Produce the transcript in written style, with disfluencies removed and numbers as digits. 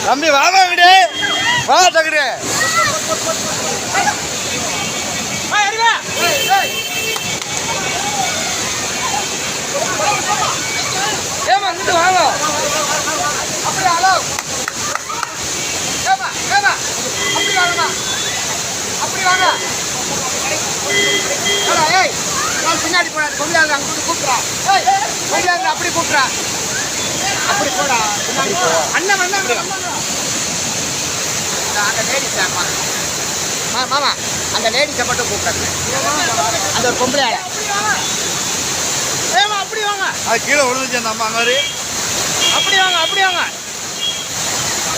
தம்பி வாங்க இங்கடே வா டக்குடே வா அடிவா ஏமா இங்க வாங்க அப்படியே ஹலோ ஏமா அப்படி வாங்கமா அப்படி வாங்க ஏய் நான் பின்னாடி போடா கொம்பியாங்க அங்க கூப்பிடுறா ஏய் கொம்பியாங்க அப்படி கூப்பிடுறா அப்படி போடா பின்னாடி போ அண்ணன் வந்தாங்க அந்த லேடிஸ் மாமா அந்த லேடிஸை மட்டும் கூப்பிடுறாங்க அந்த ஒரு பொம்பளையால ஏமா அப்படி வாங்க அது கீழே விழுந்துச்சு அந்த அம்மா மாதிரி அப்படி வாங்க